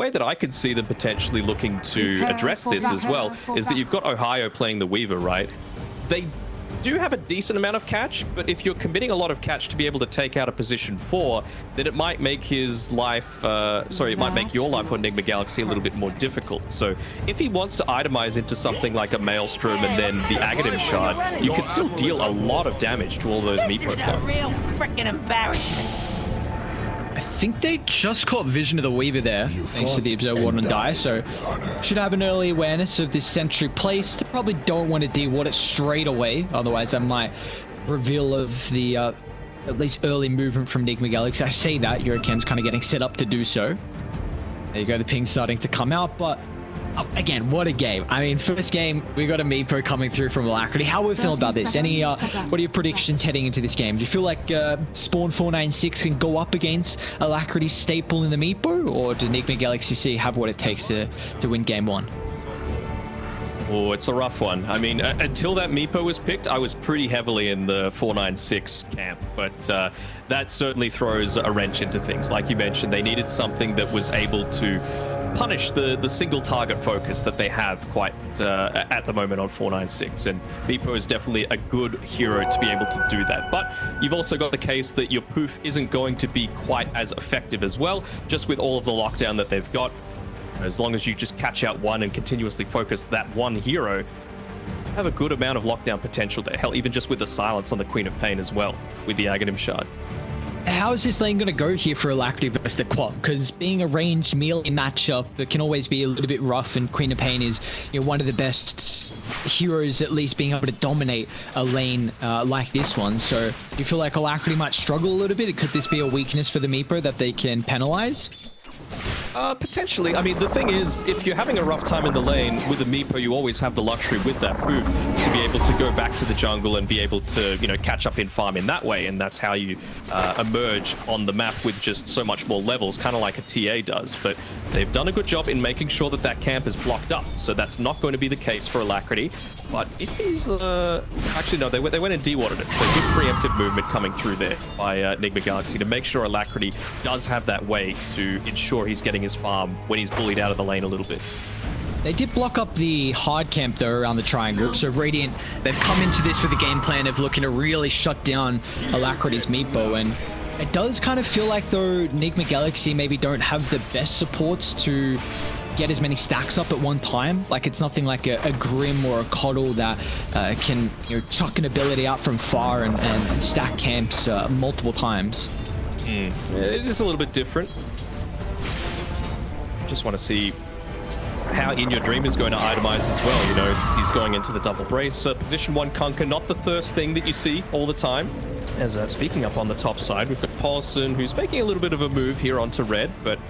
way that I could see them potentially looking to address this as well is that you've got Ohio playing the Weaver, right? They do have a decent amount of catch, but if you're committing a lot of catch to be able to take out a position 4, then it might make his life, it might make your life on Enigma Galaxy a little bit more difficult. So if he wants to itemize into something like a Maelstrom and then the Aghanim Shard, you can still deal a lot of damage to all those Meepo This is a real freaking embarrassment. I think they just caught vision of the Weaver there, thanks to the Observer Ward and Die, so should have an early awareness of this sentry place. They probably don't want to de-ward it straight away, otherwise that might reveal of the at least early movement from Enigma Galaxy. I say that, Eurocan's kind of getting set up to do so. There you go, the ping's starting to come out, but again, what a game. I mean, first game, we got a Meepo coming through from AlaCrity. How are we feeling about this? Any, what are your predictions heading into this game? Do you feel like SPAWN.496 can go up against AlaCrity's staple in the Meepo, or do Enigma Galaxy have what it takes to win game 1? Oh, it's a rough one. I mean, until that Meepo was picked, I was pretty heavily in the 496 camp, but that certainly throws a wrench into things. Like you mentioned, they needed something that was able to punish the single target focus that they have quite at the moment on 496, and Meepo is definitely a good hero to be able to do that. But you've also got the case that your poof isn't going to be quite as effective as well, just with all of the lockdown that they've got. As long as you just catch out one and continuously focus that one hero, you have a good amount of lockdown potential there. Hell, even just with the silence on the Queen of Pain as well, with the Aghanim Shard. How is this lane going to go here for AlaCrity versus the QOP? Because being a ranged melee matchup, it can always be a little bit rough, and Queen of Pain is, you know, one of the best heroes, at least being able to dominate a lane like this one. So you feel like AlaCrity might struggle a little bit? Could this be a weakness for the Meepo that they can penalize? Potentially. I mean, the thing is, if you're having a rough time in the lane with a Meepo, you always have the luxury with that poof to be able to go back to the jungle and be able to, you know, catch up in farm in that way. And that's how you emerge on the map with just so much more levels, kind of like a TA does. But they've done a good job in making sure that that camp is blocked up. So that's not going to be the case for AlaCrity. But if he's... actually, no, they went and de-watered it. So good preemptive movement coming through there by Enigma Galaxy to make sure AlaCrity does have that way to ensure he's getting his farm when he's bullied out of the lane a little bit. They did block up the hard camp though around the triangle, so Radiant, they've come into this with a game plan of looking to really shut down AlaCrity's Meepo, and it does kind of feel like though Enigma Galaxy maybe don't have the best supports to get as many stacks up at one time. Like, it's nothing like a Grim or a Coddle that can, you know, chuck an ability out from far and stack camps multiple times. It is a little bit different. Just want to see how In Your Dream is going to itemize as well. You know, he's going into the double brace. Position 1 Conquer, not the first thing that you see all the time. As speaking up on the top side, we've got Paulson, who's making a little bit of a move here onto red, but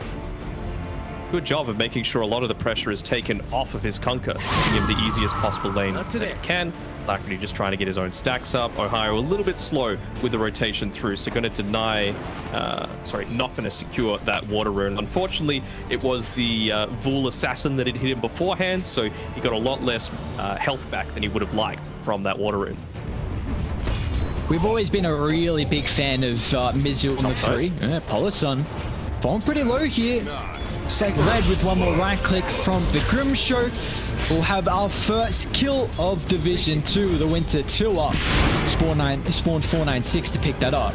good job of making sure a lot of the pressure is taken off of his Conquer, giving him the easiest possible lane that it can. AlaCrity just trying to get his own stacks up. Ohio a little bit slow with the rotation through, so going to deny, not going to secure that water rune. Unfortunately, it was the Vul Assassin that had hit him beforehand, so he got a lot less health back than he would have liked from that water rune. We've always been a really big fan of Mizu on the 3. Yeah, Polison falling pretty low here. Seg red with one more right click from the Grim Show. We'll have our first kill of Division 2, the Winter Tour. SPAWN.496 to pick that up.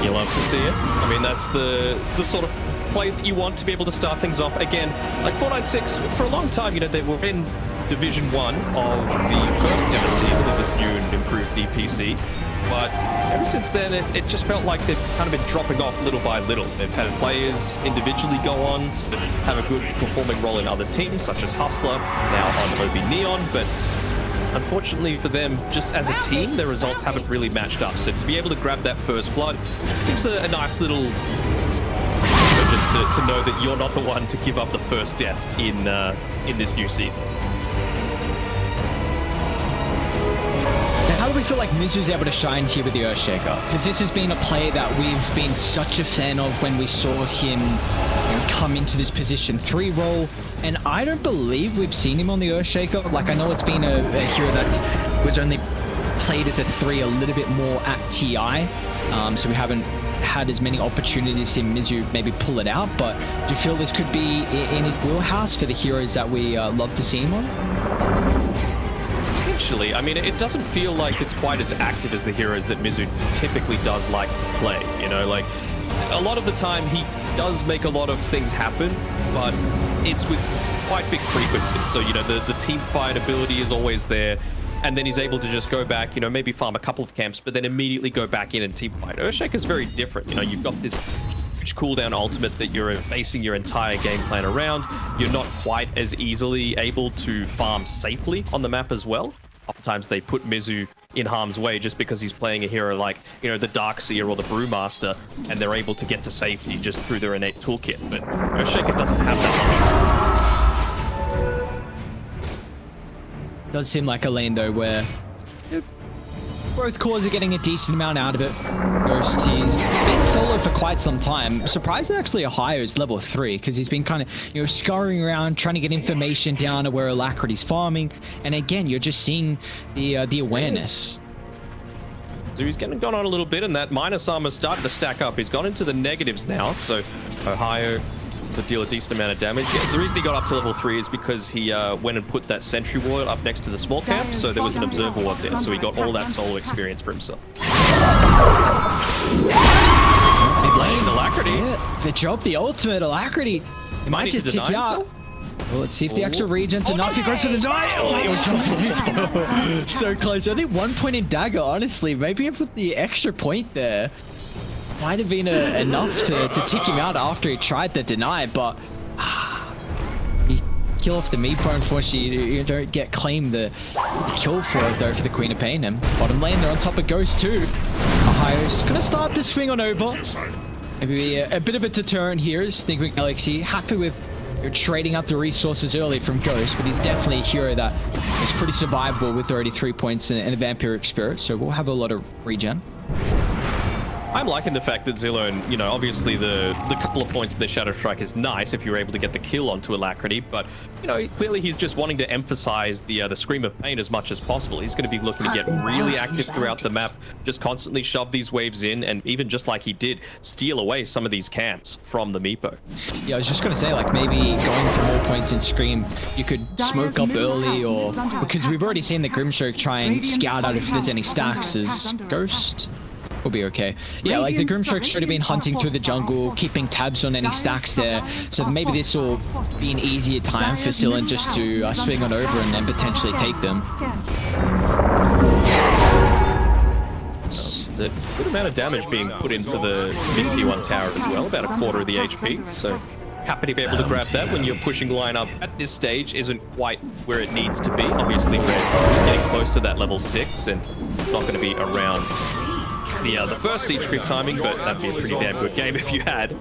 You love to see it. I mean, that's the sort of play that you want to be able to start things off. Again, like 496, for a long time, you know, they were in Division 1 of the first ever season of this new and improved DPC. But ever since then, it just felt like they've kind of been dropping off little by little. They've had players individually go on to have a good performing role in other teams, such as Hustler, now on OB Neon, but unfortunately for them, just as a team, their results haven't really matched up. So to be able to grab that first blood gives a nice little... just to know that you're not the one to give up the first death in this new season. How do we feel like Mizu's able to shine here with the Earthshaker? Because this has been a player that we've been such a fan of when we saw him, you know, come into this position 3 role, and I don't believe we've seen him on the Earthshaker. Like, I know it's been a hero that was only played as a 3 a little bit more at TI, so we haven't had as many opportunities to see Mizu maybe pull it out. But do you feel this could be in his wheelhouse for the heroes that we love to see him on? Potentially. I mean, it doesn't feel like it's quite as active as the heroes that Mizu typically does like to play. You know, like a lot of the time he does make a lot of things happen, but it's with quite big frequency. So, you know, the team fight ability is always there. And then he's able to just go back, you know, maybe farm a couple of camps, but then immediately go back in and team fight. Earthshaker's very different. You know, you've got this huge cooldown ultimate that you're basing your entire game plan around. You're not quite as easily able to farm safely on the map as well. Oftentimes they put Mizu in harm's way just because he's playing a hero like, you know, the Darkseer or the Brewmaster, and they're able to get to safety just through their innate toolkit. But Earthshaker doesn't have that luxury. Does seem like a lane though where both cores are getting a decent amount out of it. Ghost, he's been solo for quite some time. Surprised actually a higher is level 3, because he's been kind of, you know, scurrying around trying to get information down to where AlaCrity's farming. And again, you're just seeing the awareness. So he's gone on a little bit, and that minus armor started to stack up. He's gone into the negatives now, so Ohio to deal a decent amount of damage. Yeah, the reason he got up to level 3 is because he went and put that sentry ward up next to the small camp, so there was an observer ward there, so he got all that solo experience for himself. Playing AlaCrity. Yeah, the job, the ultimate AlaCrity. He might just tick you out. Well, let's see if the extra regen's enough. He goes for the deny. So close. I think 1 point in dagger, honestly. Maybe if with the extra point there might have been enough to tick him out after he tried the deny, but you kill off the Meepo. Unfortunately, you don't get claimed the kill for it though for the Queen of Pain. And bottom lane, they're on top of Ghost too. Ohio's gonna start the swing on over. Maybe a bit of a deterrent here is thinking Alexi happy with trading out the resources early from Ghost, but he's definitely a hero that is pretty survivable with already 3 points and a Vampiric Spirit, so we'll have a lot of regen. I'm liking the fact that Zillone, you know, obviously the couple of points in the Shadow Strike is nice if you're able to get the kill onto AlaCrity, but, you know, clearly he's just wanting to emphasize the Scream of Pain as much as possible. He's going to be looking to get really active throughout the map, just constantly shove these waves in, and even just like he did, steal away some of these camps from the Meepo. Yeah, I was just going to say, like, maybe going for more points in Scream, you could smoke up early, or because we've already seen the Grimstroke try and scout out if there's any stacks as Ghost. Will be okay. Yeah, like the Grimstroke should have been hunting through the jungle, keeping tabs on any stacks there. So maybe this will be an easier time for Sillen just to swing on over and then potentially take them. There's a good amount of damage being put into the mid-tier 1 tower as well, about a quarter of the HP. So happy to be able to grab that when you're pushing line up at this stage isn't quite where it needs to be. Obviously, Red is getting close to that level 6 and it's not going to be around the first siege creep timing, but that'd be a pretty damn good game if you had.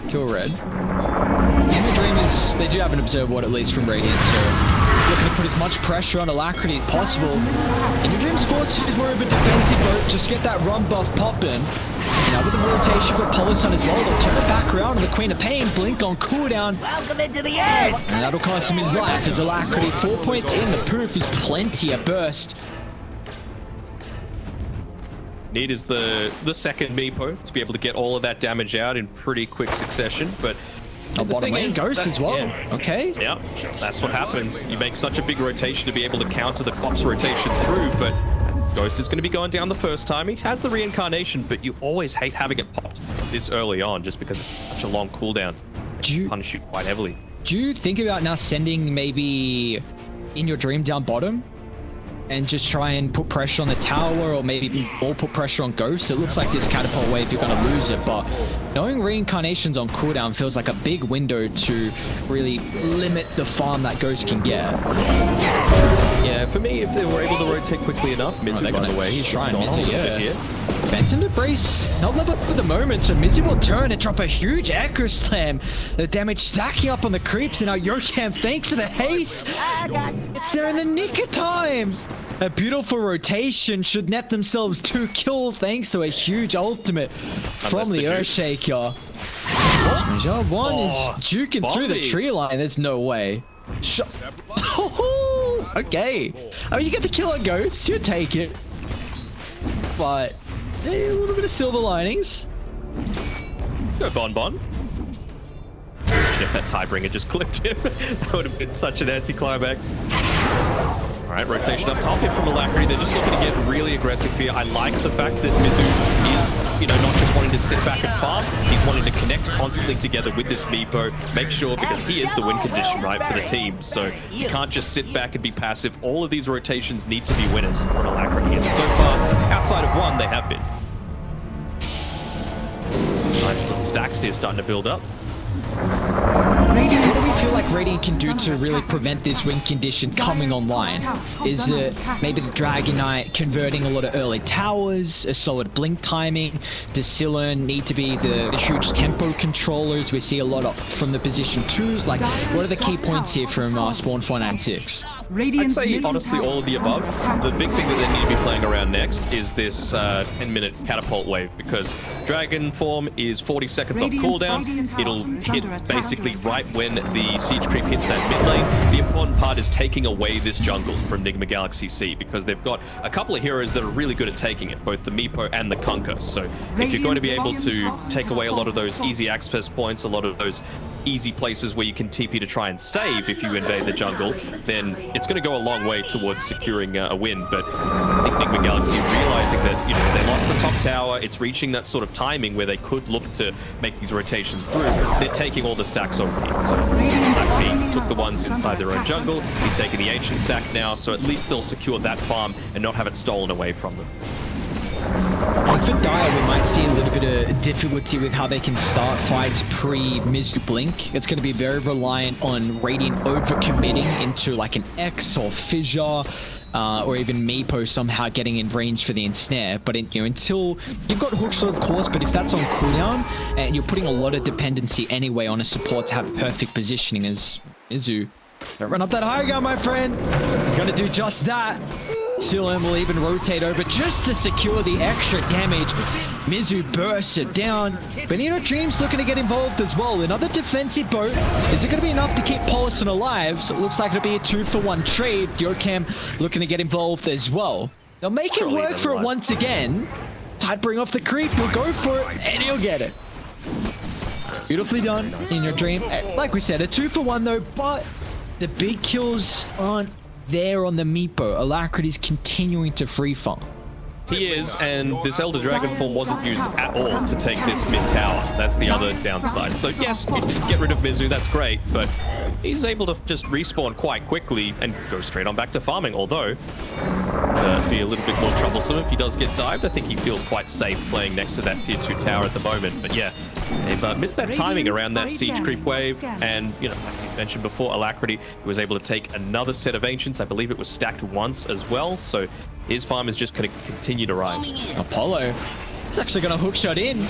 Kill Red. In the Dreamers, they do have an Observe Ward at least from Radiant, so looking to put as much pressure on AlaCrity as possible. In the Dreams Force is more of a defensive mode, just get that run buff popping. Now with the rotation for Polyson as well, they'll turn it back around and the Queen of Pain blink on cooldown. Welcome into the end! And that'll cost him his life as AlaCrity 4 points in, the proof is plenty a burst. Need is the second Meepo to be able to get all of that damage out in pretty quick succession, but bottom lane Ghost as well. Yeah. Okay. Yeah, that's what happens. You make such a big rotation to be able to counter the Cop's rotation through, but Ghost is going to be going down the first time. He has the reincarnation, but you always hate having it popped this early on just because it's such a long cooldown. You punish you quite heavily. Do you think about now sending maybe in your dream down bottom and just try and put pressure on the tower, or maybe more put pressure on Ghost? It looks like this catapult wave, you're going to lose it, but knowing reincarnations on cooldown feels like a big window to really limit the farm that Ghost can get. Yeah, for me, if they were able to rotate quickly enough, Mizu, by the way, he's trying Mizu, yeah. Phantom Embrace, not level up for the moment, so Mizu will turn and drop a huge Echo Slam. The damage stacking up on the creeps, and now Yokamp, thanks to the haste, it's there in the nick of time. A beautiful rotation should net themselves 2 kills thanks to a huge ultimate from the Earthshaker. Job 1 is juking through the tree line. There's no way. Okay. I mean, you get the kill on Ghost. You take it. But a little bit of silver linings. Go Bon. Shit, that Tidebringer just clipped him. That would have been such an anticlimax. All right, rotation up top here from AlaCrity. They're just looking to get really aggressive here. I like the fact that Mizu is, you know, not just wanting to sit back and farm. He's wanting to connect constantly together with this Meepo. Make sure, because he is the win condition, right, for the team. So you can't just sit back and be passive. All of these rotations need to be winners for AlaCrity. And so far, outside of one, they have been. Nice little stacks here starting to build up. What do we feel like Radiant can do to really prevent this win condition coming online? Is it maybe the Dragon Knight converting a lot of early towers, a solid blink timing? Does Sillern need to be the huge tempo controllers? We see a lot of from the position 2s. Like, what are the key points here from SPAWN.496? I'd say, honestly, all of the above. The big thing that they need to be playing around next is this 10-minute catapult wave, because Dragon form is 40 seconds off cooldown. It'll hit basically right when the siege creep hits that mid lane. The important part is taking away this jungle from Nigma Galaxy C, because they've got a couple of heroes that are really good at taking it, both the Meepo and the Kunkka. So if you're going to be able to take away a lot of those easy access points, a lot of those easy places where you can TP to try and save if you invade the jungle, then it's going to go a long way towards securing a win. But I think Nigma Galaxy realizing that, you know, they lost the top tower, it's reaching that sort of timing where they could look to make these rotations through. They're taking all the stacks over here. So AlaCrity took the ones inside their own jungle, he's taking the ancient stack now, so at least they'll secure that farm and not have it stolen away from them. For Dire, we might see a little bit of difficulty with how they can start fights pre-Mizu Blink. It's going to be very reliant on Radiant overcommitting into like an X or Fissure, or even Meepo somehow getting in range for the ensnare. But you know, until you've got hookshot, of course, but if that's on cooldown and you're putting a lot of dependency anyway on a support to have perfect positioning as Mizu. Don't run up that high ground, my friend. He's going to do just that. Sillern will even rotate over just to secure the extra damage. Mizu bursts it down. Benito Dream's looking to get involved as well. Another defensive boat. Is it going to be enough to keep Paulison alive? So it looks like it'll be a 2-for-1 trade. Yorkam looking to get involved as well. They'll make it work for it once again. Tidebringer off the creep. He'll go for it and he'll get it. Beautifully done in your Dream. Like we said, a 2-for-1 though, but the big kills aren't there on the Meepo. AlaCrity's continuing to free farm. He is, and this Elder Dragon form wasn't used at all to take this mid tower. That's the other downside. So yes, you can get rid of Mizu, that's great, but he's able to just respawn quite quickly and go straight on back to farming, although it'd be a little bit more troublesome if he does get dived. I think he feels quite safe playing next to that tier 2 tower at the moment, but yeah, they've missed that timing around that siege creep wave, and you know, like you mentioned before, AlaCrity was able to take another set of ancients. I believe it was stacked once as well, so his farm is just going to continue to rise. Apollo is actually going to hookshot in.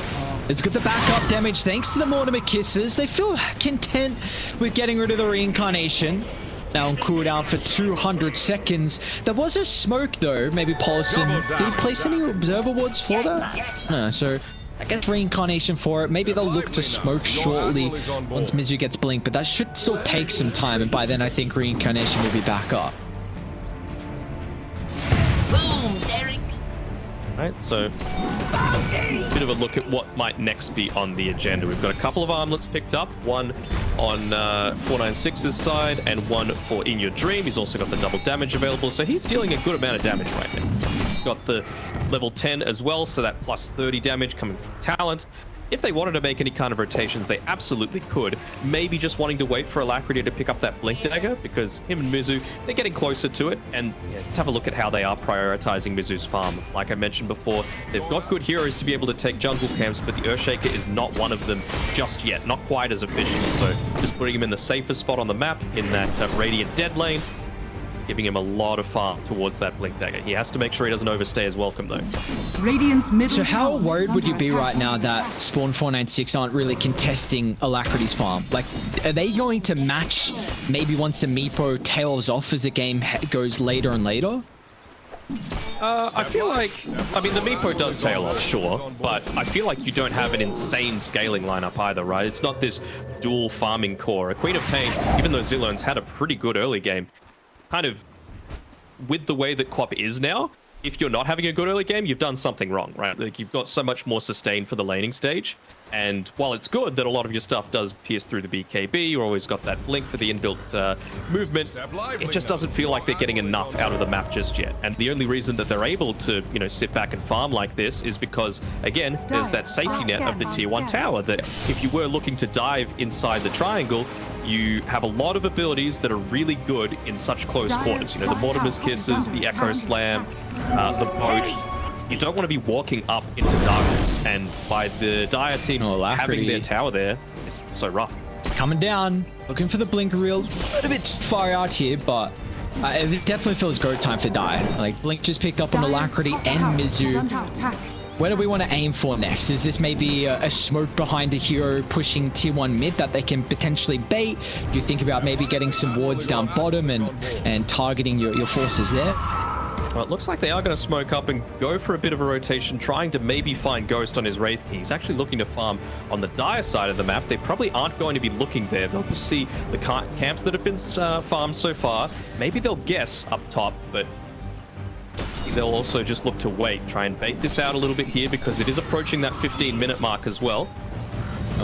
It's got the backup damage thanks to the Mortimer Kisses. They feel content with getting rid of the reincarnation. Now on cooldown for 200 seconds. There was a smoke though. Maybe Paulson, did he place any observer wards for that? No, so I guess reincarnation for it. Maybe they'll look to smoke shortly once Mizu gets blinked, but that should still take some time, and by then I think reincarnation will be back up. Right, so a bit of a look at what might next be on the agenda. We've got a couple of armlets picked up, one on 496's side and one for In Your Dream. He's also got the double damage available, so he's dealing a good amount of damage right now. Got the level 10 as well, so that plus 30 damage coming from talent. If they wanted to make any kind of rotations, they absolutely could. Maybe just wanting to wait for AlaCrity to pick up that Blink Dagger, because him and Mizu, they're getting closer to it. And yeah, just have a look at how they are prioritizing Mizu's farm. Like I mentioned before, they've got good heroes to be able to take jungle camps, but the Earthshaker is not one of them just yet. Not quite as efficient. So just putting him in the safest spot on the map, in that Radiant dead lane, giving him a lot of farm towards that Blink Dagger. He has to make sure he doesn't overstay his welcome, though. So how worried would you be right now that SPAWN.496 aren't really contesting AlaCrity's farm? Like, are they going to match maybe once the Meepo tails off as the game goes later and later? I feel like, I mean, the Meepo does tail off, sure, but I feel like you don't have an insane scaling lineup either, right? It's not this dual farming core. A Queen of Pain, even though Zillern's had a pretty good early game, kind of with the way that QOP is now, if you're not having a good early game, you've done something wrong, right? Like, you've got so much more sustain for the laning stage. And while it's good that a lot of your stuff does pierce through the BKB, you always got that blink for the inbuilt movement, it just doesn't feel like they're getting enough out of the map just yet. And the only reason that they're able to, you know, sit back and farm like this is because, again, there's that safety net of the tier 1 tower that if you were looking to dive inside the triangle, you have a lot of abilities that are really good in such close quarters. You know, the Mortimer's Kisses, the Echo Slam, the boat. You don't want to be walking up into darkness, and by the Dire team having their tower there, it's so rough. Coming down, looking for the blink reel. A little bit far out here, but it definitely feels go time for Dire. Like, blink just picked up on AlaCrity and Mizu. Where do we want to aim for next? Is this maybe a smoke behind a hero pushing tier 1 mid that they can potentially bait? Do you think about maybe getting some wards down bottom and targeting your forces there? Well, it looks like they are going to smoke up and go for a bit of a rotation, trying to maybe find Ghost on his Wraith King. He's actually looking to farm on the Dire side of the map. They probably aren't going to be looking there. They'll just see the camps that have been farmed so far. Maybe they'll guess up top, but they'll also just look to wait, try and bait this out a little bit here because it is approaching that 15-minute mark as well.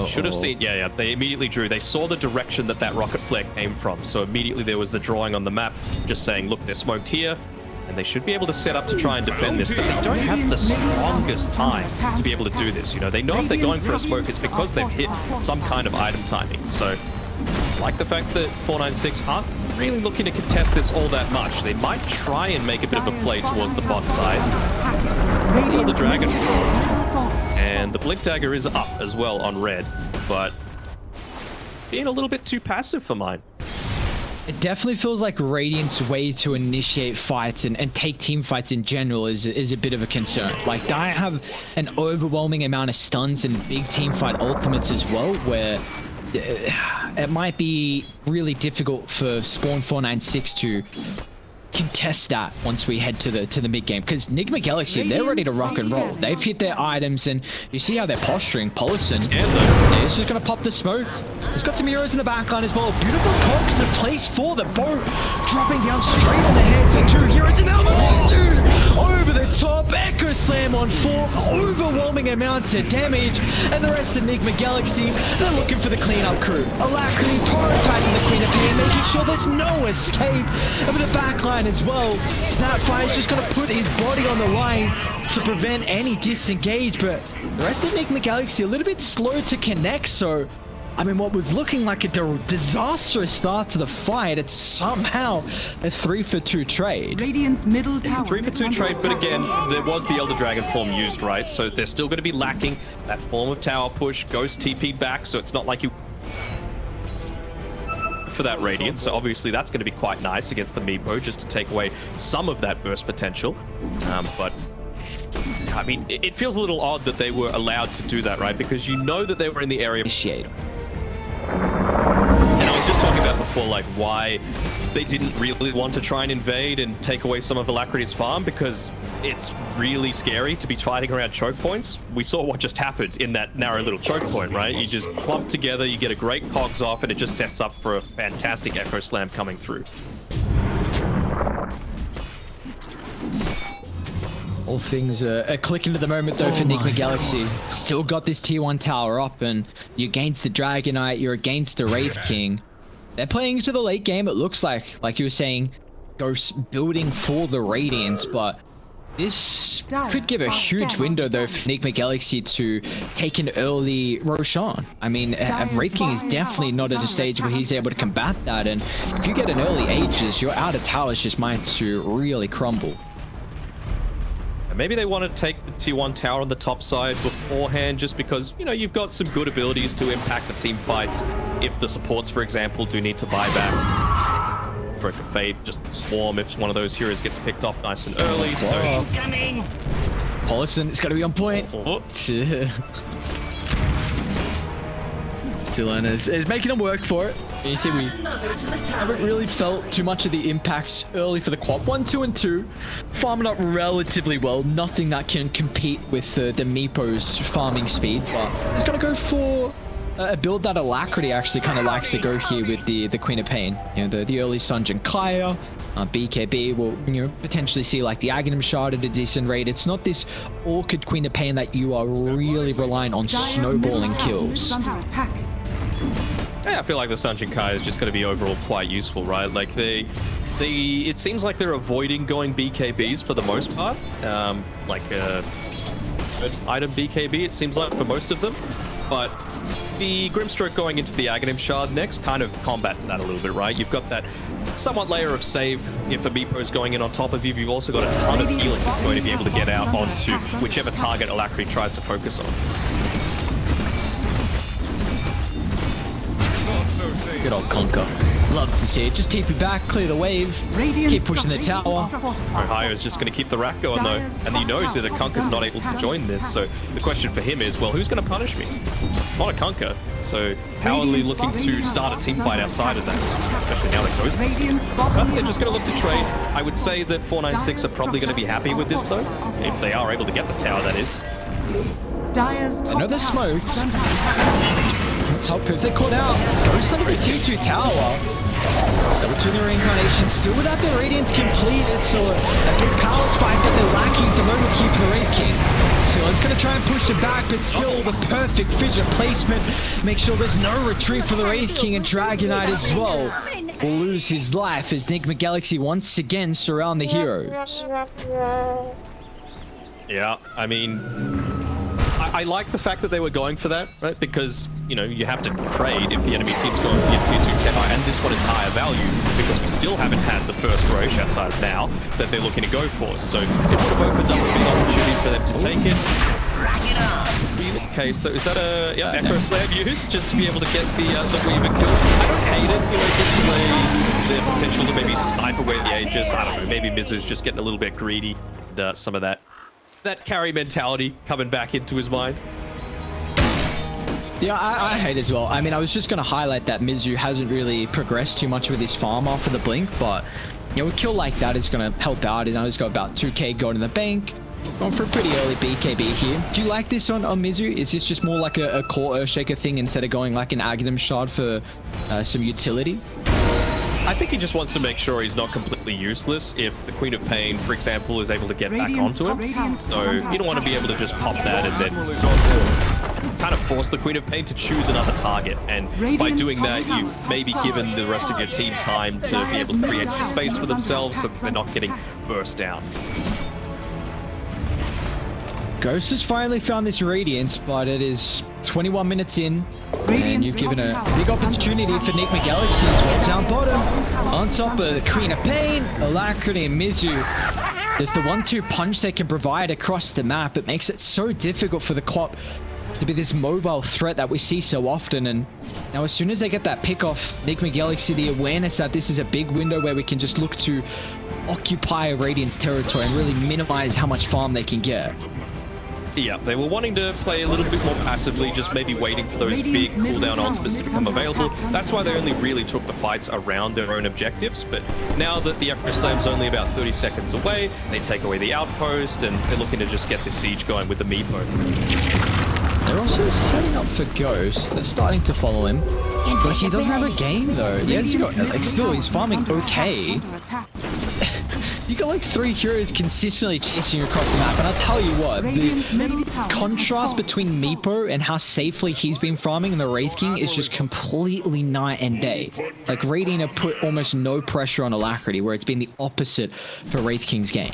Should have seen, yeah, they immediately drew. They saw the direction that that rocket flare came from, so immediately there was the drawing on the map just saying, look, they're smoked here, and they should be able to set up to try and defend this, but they don't have the strongest time to be able to do this. You know, they know if they're going for a smoke, it's because they've hit some kind of item timing. So, like the fact that 496 aren't really looking to contest this all that much. They might try and make a bit of a play towards the bot side. Until the Dragon and the Blink Dagger is up as well on red, but being a little bit too passive for mine. It definitely feels like Radiant's way to initiate fights and take team fights in general is a bit of a concern. Like, Dire have an overwhelming amount of stuns and big team fight ultimates as well, where it might be really difficult for SPAWN.496 to contest that once we head to the mid game, because Enigma Galaxy, they're ready to rock and roll. They've hit their items, and you see how they're posturing. Polison, he's just gonna pop the smoke. He's got some heroes in the backline as well. Beautiful cogs to place for the boat, dropping down straight on the heads of 2 heroes, and now Mizu over the top. Echo Slam on 4, overwhelming amounts of damage, and the rest of Enigma Galaxy, they're looking for the cleanup crew. AlaCrity prioritizing the Queen of Pain, making sure there's no escape over the backline as well. Snapfire's just gonna put his body on the line to prevent any disengage, but the rest of Enigma Galaxy a little bit slow to connect. So I mean, what was looking like a disastrous start to the fight, it's somehow a 3-for-2 trade. Radiant's middle tower. It's a 3-for-2 trade, but again, there was the Elder Dragon form used, right? So they're still going to be lacking that form of tower push. Ghost TP back, so it's not like you for that Radiant. So obviously that's going to be quite nice against the Meepo, just to take away some of that burst potential. But I mean, it feels a little odd that they were allowed to do that, right? Because you know that they were in the area. And I was just talking about before, like, why they didn't really want to try and invade and take away some of AlaCrity's farm, because it's really scary to be fighting around choke points. We saw what just happened in that narrow little choke point, right? You just clump together, you get a great cogs off, and it just sets up for a fantastic Echo Slam coming through. All things are clicking to the moment, though, for Enigma Galaxy. Still got this tier 1 tower up, and you're against the Dragon Knight, you're against the Wraith King. They're playing into the late game, it looks like you were saying, Ghost building for the Radiance, but this could give a huge window, though, for Enigma Galaxy to take an early Roshan. I mean, Wraith King is definitely not at a stage where he's able to combat that, and if you get an early Aegis, your outer towers just might to really crumble. Maybe they want to take the tier 1 tower on the top side beforehand, just because, you know, you've got some good abilities to impact the team fights. If the supports, for example, do need to buy back, Broke a Fade, just swarm if one of those heroes gets picked off nice and early. So Incoming! Polison, it's got to be on point. Dylan is making them work for it. You see, we haven't really felt too much of the impacts early for the QOP. 1, 2, and 2. Farming up relatively well. Nothing that can compete with the Meepo's farming speed. But he's going to go for a build that AlaCrity actually kind of likes to go here with the Queen of Pain. You know, the early Sunjin Kaya. BKB will, potentially see like the Aghanim Shard at a decent rate. It's not this awkward Queen of Pain that you are really relying on snowballing kills. Yeah, I feel like the Sunjin Kai is just going to be overall quite useful, right? Like it seems like they're avoiding going BKBs for the most part. Like a good item BKB, it seems like for most of them. But the Grimstroke going into the Aghanim Shard next kind of combats that a little bit, right? You've got that somewhat layer of save if the Meepo is going in on top of you. You've also got a ton of healing that's going to be able to get out onto whichever target AlaCrity tries to focus on. Good old Conquer. Love to see it. Just TP back, clear the wave, keep pushing the tower. Ohio is just going to keep the rack going though, and he knows that a Conquer's not able to join this, so the question for him is, well, who's going to punish me? Not a Conquer, so how are they looking to start a team fight outside of that? Especially now that Ghost is they're just going to look to trade. I would say that 496 are probably going to be happy with this though, if they are able to get the tower, that is. Another smoke. Top if they caught out. Ghost under the T2 tower. Double to the reincarnation, still without the radiance completed, so a big power spike that they're lacking at the moment here for the Wraith King. So it's going to try and push it back, but still the perfect fissure placement. Make sure there's no retreat for the Wraith King, and Dragonite as well will lose his life as Enigma Galaxy once again surround the heroes. Yeah, I mean, I like the fact that they were going for that, right? Because, you have to trade if the enemy team's going for your tier 2 Tenai, and this one is higher value because we still haven't had the first Roche outside of now that they're looking to go for. So it would have opened up a big opportunity for them to take it. In the case, though, is that a Echo Slam used just to be able to get the Weaver kill? I don't hate it. It gives away the potential to maybe snipe away the Aegis. I don't know, maybe Mizu's just getting a little bit greedy. And, some of that carry mentality coming back into his mind. Yeah, I hate it as well. I mean, I was just going to highlight that Mizu hasn't really progressed too much with his farm after the blink, but a kill like that is going to help out. And I just got about 2k gold in the bank. Going for a pretty early BKB here. Do you like this on Mizu? Is this just more like a core Earthshaker thing instead of going like an Aghanim Shard for some utility? I think he just wants to make sure he's not completely useless if the Queen of Pain, for example, is able to get back onto him. So you don't want to be able to just pop that and then kind of force the Queen of Pain to choose another target. And by doing that, you've maybe given the rest of your team time to be able to create some space for themselves so that they're not getting burst down. Ghost has finally found this Radiance, but it is 21 minutes in, and you've given a big opportunity for Enigma Galaxy as well. Down bottom, on top of the Queen of Pain, AlaCrity and Mizu. There's the 1-2 punch they can provide across the map. It makes it so difficult for the QOP to be this mobile threat that we see so often. And now as soon as they get that pick off Enigma Galaxy, the awareness that this is a big window where we can just look to occupy a Radiance territory and really minimize how much farm they can get. Yeah, they were wanting to play a little bit more passively, just maybe waiting for those big cooldown ultimates to become available. That's why they only really took the fights around their own objectives. But now that the Echo Slam's only about 30 seconds away, they take away the outpost, and they're looking to just get the siege going with the Meepo. They're also setting up for Ghost. They're starting to follow him. But he doesn't have a game, though. Yeah, still, he's farming okay. You got like 3 heroes consistently chasing across the map, and I'll tell you what, the contrast between Meepo and how safely he's been farming and the Wraith King is just completely night and day. Like, Radiant have put almost no pressure on AlaCrity, where it's been the opposite for Wraith King's game.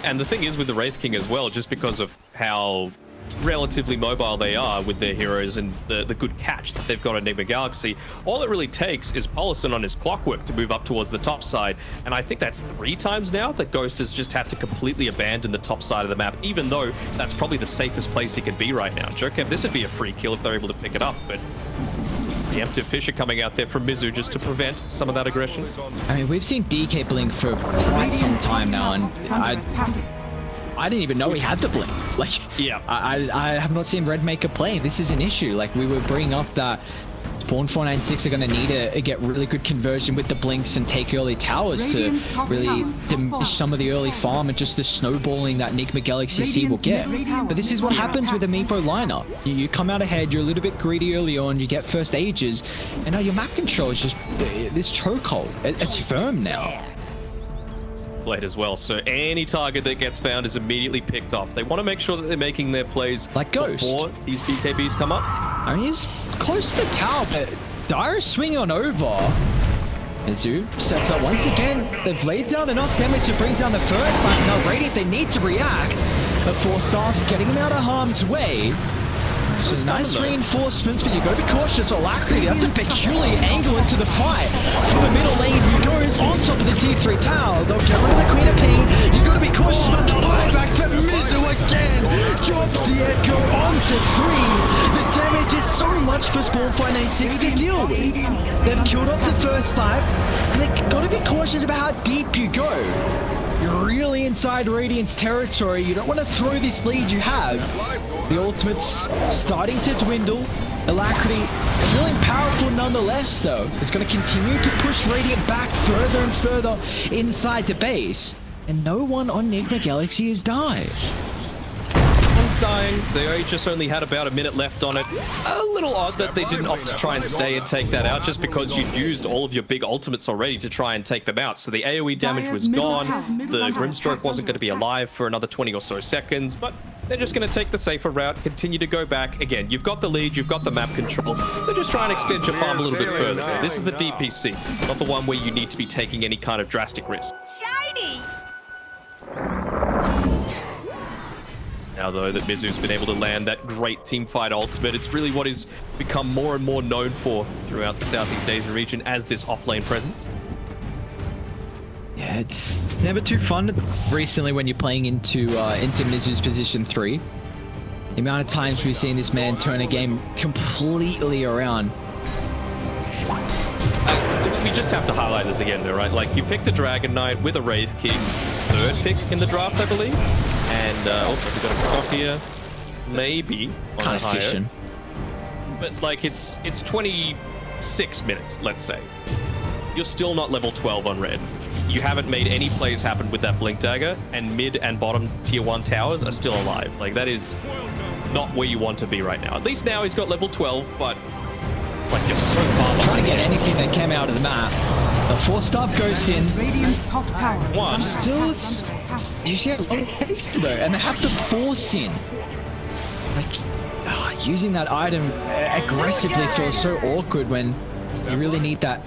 And the thing is with the Wraith King as well, just because of how relatively mobile they are with their heroes and the good catch that they've got on Enigma Galaxy, all it really takes is Polison on his clockwork to move up towards the top side, and I think that's 3 times now that Ghost has just had to completely abandon the top side of the map, even though that's probably the safest place he can be right now. Jokev, this would be a free kill if they're able to pick it up, but preemptive Fissure coming out there from Mizu just to prevent some of that aggression. I mean, we've seen DK blink for quite some time now, and I didn't even know he had the blink. Like, yeah, I have not seen Redmaker play. This is an issue. Like, we were bringing up that SPAWN.496 are going to need to get really good conversion with the blinks and take early towers to really diminish some of the early farm and just the snowballing that Enigma Galaxy C will get. But this is what happens with the Meepo lineup. You come out ahead, you're a little bit greedy early on, you get first Ages, and now your map control is just this chokehold. It's firm now. blade as well. So any target that gets found is immediately picked off. They want to make sure that they're making their plays like Ghost before these BKBs come up. I mean, he's close to the tower, but Dyer's swinging on over. Mizu sets up once again. They've laid down enough damage to bring down the first line. Now Radiant, they need to react. But Forstaff getting him out of harm's way. So nice reinforcements, but you gotta be cautious. AlaCrity, that's a peculiar angle into the fight. From the middle lane, who goes on top of the T3 tower. They'll get rid of the Queen of Pain. You gotta be cautious about the buyback for Mizu again. Drops the echo onto 3. The damage is so much for SPAWN.496 to deal with. They've killed off the first life. They gotta be cautious about how deep you go. You're really inside Radiant's territory. You don't want to throw this lead you have. The ultimate's starting to dwindle. AlaCrity feeling powerful nonetheless, though. It's going to continue to push Radiant back further and further inside the base. And no one on Enigma Galaxy has died. One's dying. They just only had about a minute left on it. A little odd that they didn't opt to try and stay and take that out just because you'd used all of your big ultimates already to try and take them out. So the AoE damage was gone. The Grimstroke wasn't going to be alive for another 20 or so seconds, but they're just going to take the safer route, continue to go back. Again, you've got the lead, you've got the map control, so just try and extend your farm a little bit further. This is the DPC, not the one where you need to be taking any kind of drastic risk. Shiny! Now, though, that Mizu's been able to land that great teamfight ultimate, it's really what he's become more and more known for throughout the Southeast Asian region as this offlane presence. Yeah, it's never too fun recently when you're playing into Mizu's position 3. The amount of times we've seen this man turn a game completely around. We just have to highlight this again, though, right? Like, you picked a Dragon Knight with a Wraith King, 3rd pick in the draft, I believe. And, we've got a pick off here. Maybe on Kind a of higher. fishing. But, like, it's 26 minutes, let's say. You're still not level 12 on red. You haven't made any plays happen with that Blink Dagger, and mid and bottom tier 1 towers are still alive. Like, that is not where you want to be right now. At least now he's got level 12, but like, you're so far behind. Trying to get anything that came out of the map. The 4-star Ghost in. Radiant's top tower. One. Still, it's usually a lot of haste though, and they have to force in. Like, using that item aggressively feels so awkward when you really need that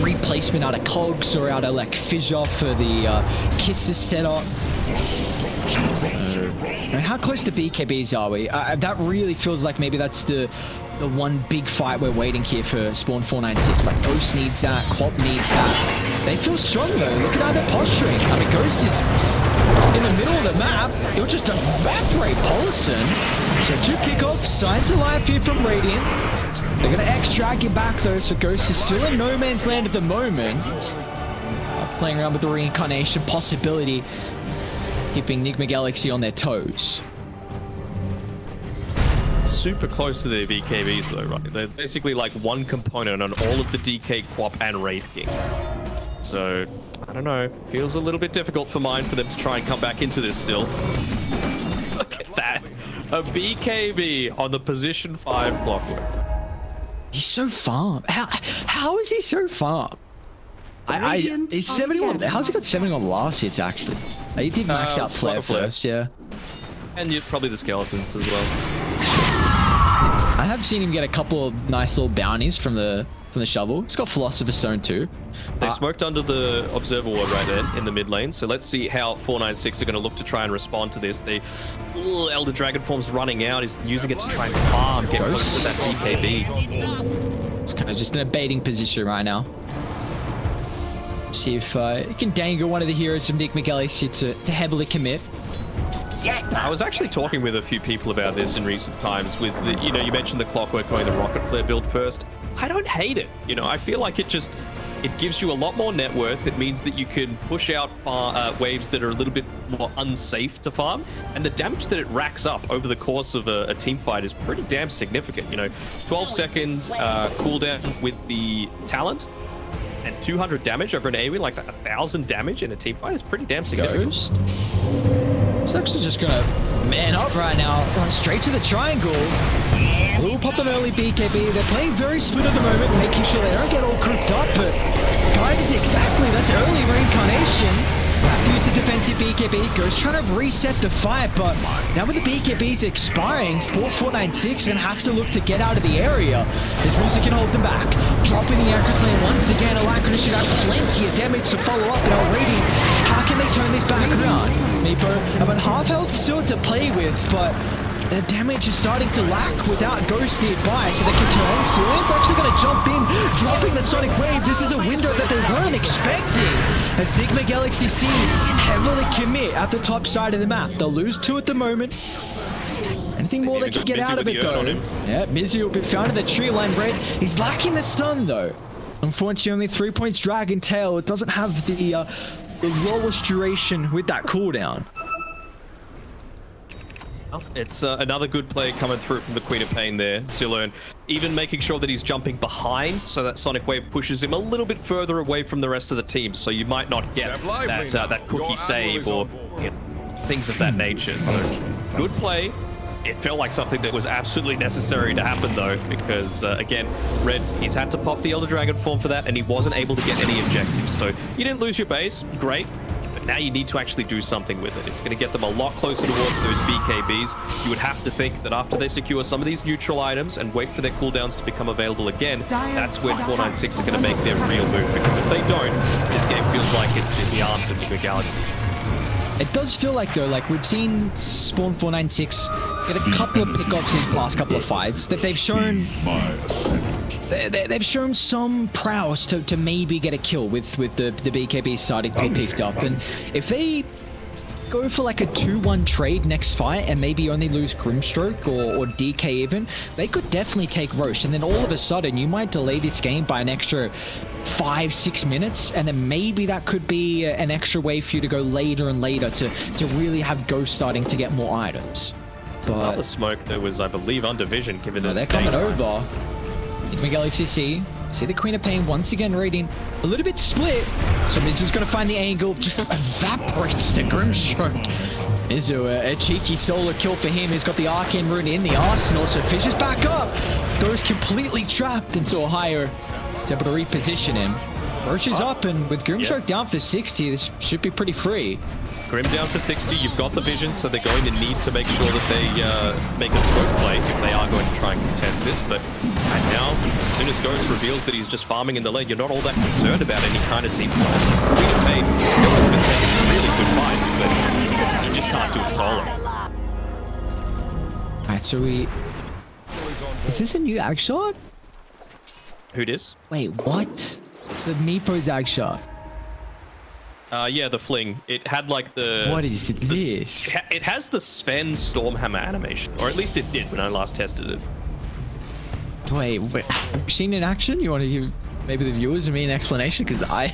replacement out of Cogs or out of like Fissure for the Kisses setup. And how close to BKBs are we? That really feels like maybe that's the one big fight we're waiting here for SPAWN.496. Like, Ghost needs that, QOP needs that. They feel strong though. Look at how they're posturing. I mean, Ghost is in the middle of the map. It'll just evaporate Polison. So 2 kickoffs, signs of life here from Radiant. They're going to X-drag you back though, so Ghost is still in no man's land at the moment. Playing around with the reincarnation possibility, keeping Enigma Galaxy on their toes. Super close to their BKBs though, right? They're basically like one component on all of the DK, QOP, and Wraith King. So, I don't know. Feels a little bit difficult for mine for them to try and come back into this still. Look at that. A BKB on the position 5 Clockwork. He's so farm. How is he so farm? He's 71. How's he got 71 last hits actually? He did max out Flare first, yeah. And probably the skeletons as well. I have seen him get a couple of nice little bounties from the shovel. It's got Philosopher's Stone too. They smoked under the Observer Ward right there in the mid lane, so let's see how 496 are going to look to try and respond to this. Elder Dragon Form's running out. He's using it to try and farm, get close to that DKB. It's kind of just in a baiting position right now. See if he can dangle one of the heroes from Enigma Galaxy to heavily commit. I was actually talking with a few people about this in recent times with the, you mentioned the Clockwork going the Rocket Flare build first. I don't hate it. I feel like it gives you a lot more net worth. It means that you can push out waves that are a little bit more unsafe to farm. And the damage that it racks up over the course of a team fight is pretty damn significant. 12-second cooldown with the talent and 200 damage over an AoE, like 1,000 damage in a team fight is pretty damn significant. Ghost. It's actually just gonna man up right now, run straight to the triangle. We'll pop an early BKB. They're playing very split at the moment, making sure they don't get all cooked up, but guys, exactly, that's early reincarnation. Have to use the defensive BKB. Ghost trying to reset the fight, but now with the BKBs expiring, SPAWN.496 going to have to look to get out of the area. This music can hold them back. Dropping the Actress lane once again. AlaCrity should have plenty of damage to follow up, and already, how can they turn this back around? Meepo about half health still to play with, but the damage is starting to lack without Ghost nearby, so they can turn. Saloon's actually going to jump in, dropping the Sonic Wave. This is a window that they weren't expecting. As Nigma Galaxy C heavily commit at the top side of the map. They'll lose 2 at the moment. Anything more they can get out of it, though? Yeah, Mizu will be found in the tree line. Red, he's lacking the stun, though. Unfortunately, only 3 points Dragon Tail. It doesn't have the lowest duration with that cooldown. It's another good play coming through from the Queen of Pain there, Saloon. Even making sure that he's jumping behind so that Sonic Wave pushes him a little bit further away from the rest of the team, so you might not get that cookie save or things of that nature. So good play. It felt like something that was absolutely necessary to happen, though, because, again, Red, he's had to pop the Elder Dragon form for that, and he wasn't able to get any objectives. So you didn't lose your base. Great. But now you need to actually do something with it. It's going to get them a lot closer towards those BKBs. You would have to think that after they secure some of these neutral items and wait for their cooldowns to become available again, that's when 496 are going to make their real move. Because if they don't, this game feels like it's in the arms of Nigma Galaxy. It does feel like, though, like we've seen SPAWN.496 get a couple of pickups in the past couple of fights that they've shown. They've shown some prowess to maybe get a kill with the BKB starting to be picked up, and if they go for like a 2-1 trade next fight and maybe only lose Grimstroke or DK even, they could definitely take Roche, and then all of a sudden you might delay this game by an extra 5-6 minutes, and then maybe that could be an extra way for you to go later and later to really have Ghost starting to get more items. But another smoke that was, I believe, under vision, given that they're coming over. Nigma Galaxy see the Queen of Pain once again raiding a little bit split, so Mizu's gonna find the angle, just evaporates the Grimstroke. Mizu, a cheeky solo kill for him. He's got the Arcane Rune in the arsenal, so fishes back up, goes completely trapped into a higher. He's able to reposition him. Roche is up, and with Grimstroke down for 60, this should be pretty free. Grim down for 60, you've got the vision, so they're going to need to make sure that they make a smoke play if they are going to try and contest this. But right now, as soon as Ghost reveals that he's just farming in the lane, you're not all that concerned about any kind of team fight. Queen of Pain has been taking really good fights, but you just can't do it solo. Alright, so is this a new Ag shot? Who it is? Wait, what? The Meepo's Ag shot. Yeah, the fling. It had like the... What is this? It has the Sven Stormhammer animation, or at least it did when I last tested it. Wait, have you seen it in action? You want to give maybe the viewers and me an explanation? Because I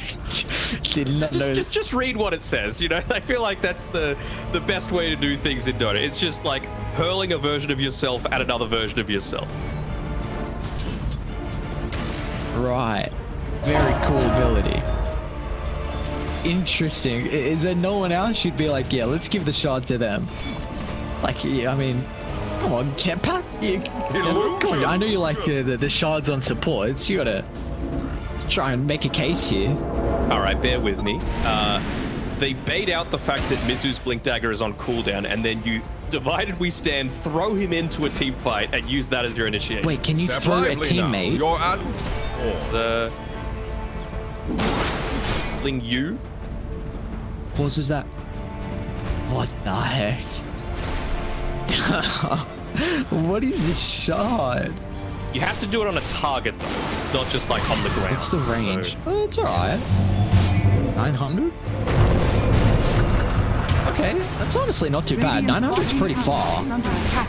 did not know. Just read what it says, you know? I feel like that's the best way to do things in Dota. It's just like hurling a version of yourself at another version of yourself. Right. Very cool ability. Interesting. Is there no one else you'd be like, yeah, let's give the shot to them? Like, yeah, I mean, come on, Jetpack. Come on, I know you like the shards on supports. You gotta try and make a case here. All right, bear with me. They bait out the fact that Mizu's Blink Dagger is on cooldown, and then you, divided we stand, throw him into a team fight and use that as your initiation. Wait, can you throw a teammate? You're at the Bling U. Pauses that. What the heck? What is this shot? You have to do it on a target, though. It's not just like on the ground. What's the range? So... Oh, it's alright. 900? Okay, that's honestly not too bad. 900's pretty far.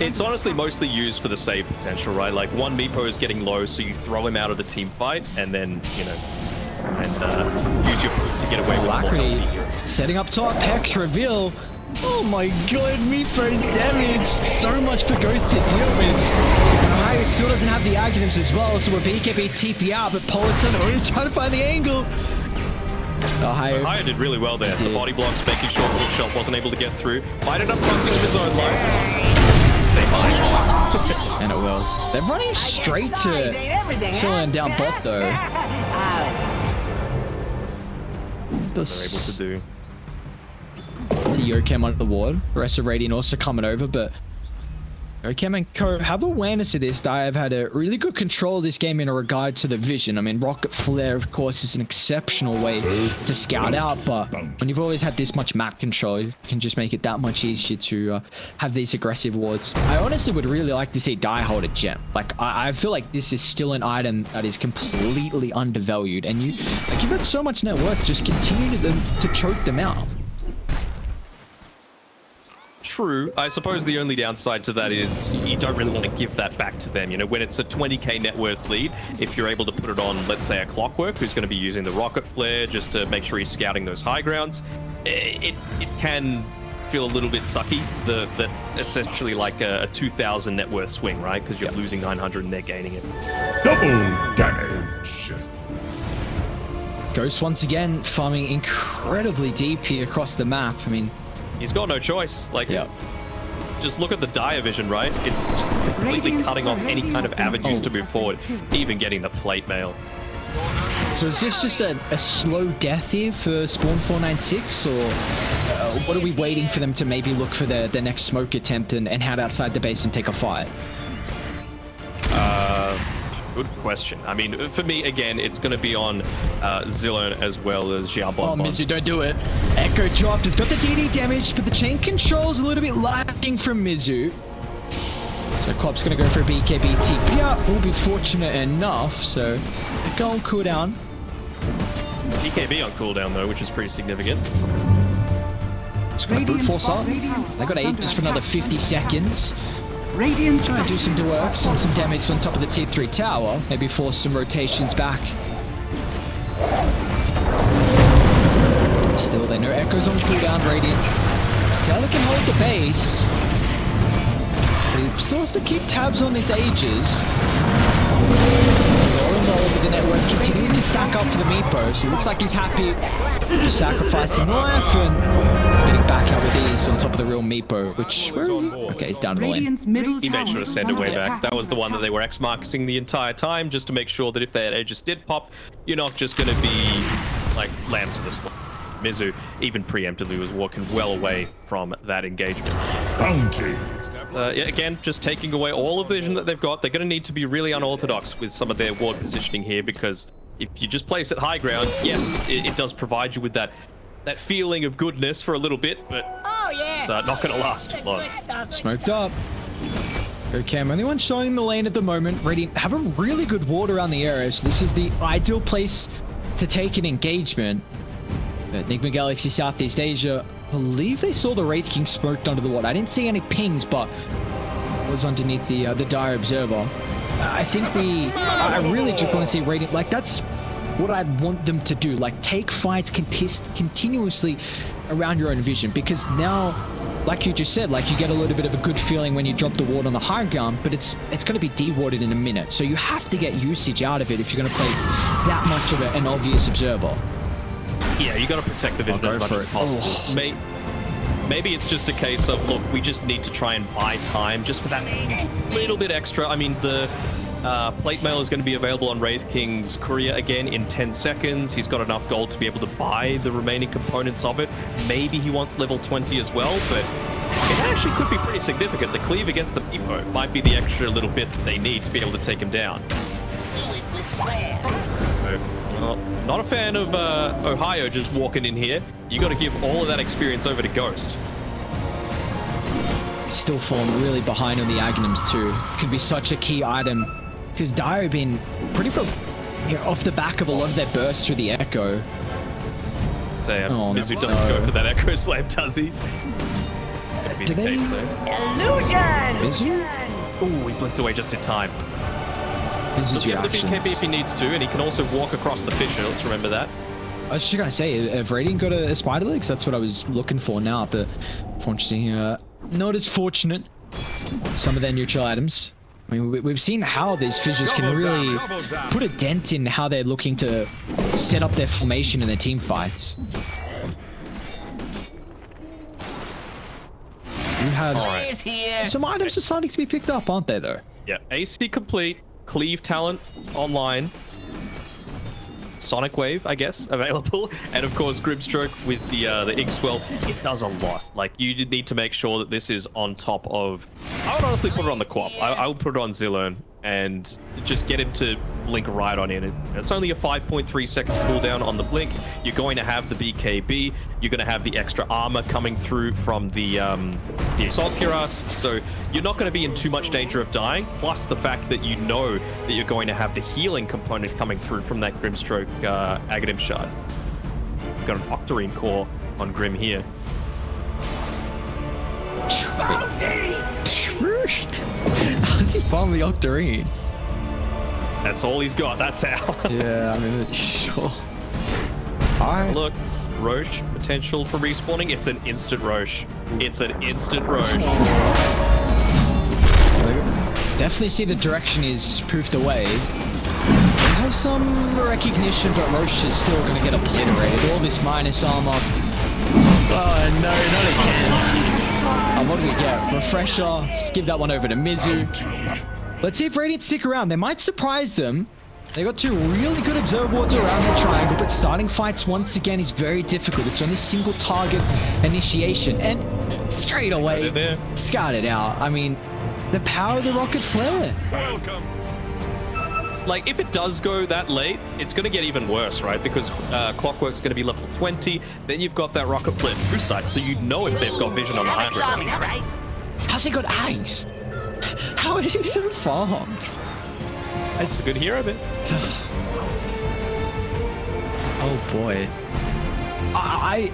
It's honestly mostly used for the save potential, right? Like, one Meepo is getting low, so you throw him out of the team fight, and then, you know, and use your foot to get away with more AlaCrity setting up top, Hex reveal. Oh my god, Meepo's damage. So much for Ghost to deal with. Ohio still doesn't have the arguments as well, so we're BKB TP out, but Polison always trying to find the angle. Ohio did really well there. The body blocks making sure Bookshelf wasn't able to get through. Might end up costing him his own life. Say bye. And it will. They're running straight to Scylla down bot though. They're able to do. The Yokem under the ward. The rest of Radiant also coming over, but Yokem and Co have awareness of this. They have had a really good control of this game in regard to the vision. I mean, Rocket Flare, of course, is an exceptional way to scout out, but when you've always had this much map control, it can just make it that much easier to have these aggressive wards. I honestly would really like to see Die hold a gem. Like, I feel like this is still an item that is completely undervalued, and you've had so much net worth, just continue to choke them out. True. I suppose the only downside to that is you don't really want to give that back to them. You know, when it's a 20k net worth lead, if you're able to put it on, let's say, a Clockwork, who's going to be using the Rocket Flare just to make sure he's scouting those high grounds, it can feel a little bit sucky. That essentially like a 2,000 net worth swing, right? Because you're losing 900 and they're gaining it. Double damage. Ghost once again farming incredibly deep here across the map. I mean, he's got no choice. Like, just look at the dire vision, right? It's completely cutting off any kind of avenues to move forward, even getting the plate mail. So is this just a slow death here for Spawn.496, or what are we waiting for them to maybe look for their next smoke attempt and head outside the base and take a fight? Good question. I mean, for me, again, it's going to be on Zillon as well as Xiaobon. Oh, Mizu, don't do it. Echo dropped. He's got the DD damage, but the chain control's a little bit lacking from Mizu. So QOP's going to go for a BKB TP out. Will be fortunate enough, so go on cooldown. BKB on cooldown, though, which is pretty significant. Just going to brute force up. They got Aegis for another 50 seconds. Radiant's Trying to do some works and some damage on top of the tier 3 tower. Maybe force some rotations back. Still there, no echoes on cooldown, Radiant. Taylor can hold the base. But he still has to keep tabs on his Aegis. The network continuing to stack up for the Meepo, so it looks like he's happy just sacrificing life and getting back out with ease on top of the real Meepo, which, where is he? Okay, he's down the lane. He made sure to send it way back. That was the one that they were X-marking the entire time, just to make sure that if that Aegis did pop, you're not just going to be like lamb to the slaughter. Mizu, even preemptively, was walking well away from that engagement. Bounty. Yeah, again, just taking away all of the vision that they've got. They're going to need to be really unorthodox with some of their ward positioning here, because if you just place it high ground, yes, it does provide you with that feeling of goodness for a little bit, but it's not going to last long. Smoked up. Okay, I'm only one showing the lane at the moment. Radiant have a really good ward around the area, so this is the ideal place to take an engagement. Enigma Galaxy Southeast Asia, I believe they saw the Wraith King smoked under the ward. I didn't see any pings, but it was underneath the Dire Observer. I think I really just want to see Radiant, like, that's what I'd want them to do. Like, take fights continuously around your own vision, because now, like you just said, like, you get a little bit of a good feeling when you drop the ward on the high ground, but it's going to be dewarded in a minute. So you have to get usage out of it if you're going to play that much of an obvious observer. Yeah, you got to protect the vision as much as possible. Oh. Maybe it's just a case of, look, we just need to try and buy time just for that little bit extra. I mean, the plate mail is going to be available on Wraith King's courier again in 10 seconds. He's got enough gold to be able to buy the remaining components of it. Maybe he wants level 20 as well, but it actually could be pretty significant. The cleave against the Meepo might be the extra little bit that they need to be able to take him down. Not a fan of Ohio just walking in here. You got to give all of that experience over to Ghost. Still falling really behind on the Aghanims too. Could be such a key item, because Dire have been pretty off the back of a lot of their bursts through the Echo. Mizu doesn't go for that Echo Slam, does he? Maybe the case though. Illusion! Mizu? Oh, he blinks away just in time. Mizu's He'll get the reactions. BKB if he needs to, and he can also walk across the fissure. Let's remember that. I was just gonna say, have Radiant got a spider leg? That's what I was looking for now, but unfortunately, not as fortunate. Some of their neutral items. I mean, we've seen how these fissures can really put a dent in how they're looking to set up their formation in their team fights. You have some items are starting to be picked up, aren't they, though? Yeah, AC complete, cleave talent online. Sonic Wave, I guess, available. And of course, Grimstroke with the Ink-Swell, it does a lot. Like, you need to make sure that this is on top of... I would honestly put it on the QOP. I would put it on Zillern and just get him to blink right on in. It's only a 5.3 seconds cooldown on the blink. You're going to have the BKB. You're going to have the extra armor coming through from the Assault Cuirass. So you're not going to be in too much danger of dying. Plus the fact that you know that you're going to have the healing component coming through from that Grimstroke Aghanim Shard. We've got an Octarine core on Grim here. How's he farm the Octarine? That's all he's got. That's how. Yeah, I mean, sure. Alright. Look, Roche, potential for respawning. It's an instant Roche. It's an instant Roche. Definitely see the direction is poofed away. I have some recognition, but Roche is still going to get obliterated. All this minus armor. Oh, no, not again. What do we get? Refresher. Let's give that one over to Mizu. Let's see if Radiant stick around. They might surprise them. They got two really good observer wards around the triangle, but starting fights once again is very difficult. It's only single target initiation, and straight away, scarred it out. I mean, the power of the rocket flare. Welcome. Like, if it does go that late, it's going to get even worse, right? Because Clockwork's going to be level 20. Then you've got that rocket flare through sight, so you know if they've got vision on the high ground. How's he got eyes? How is he so farmed? It's a good hero bit. Oh boy. I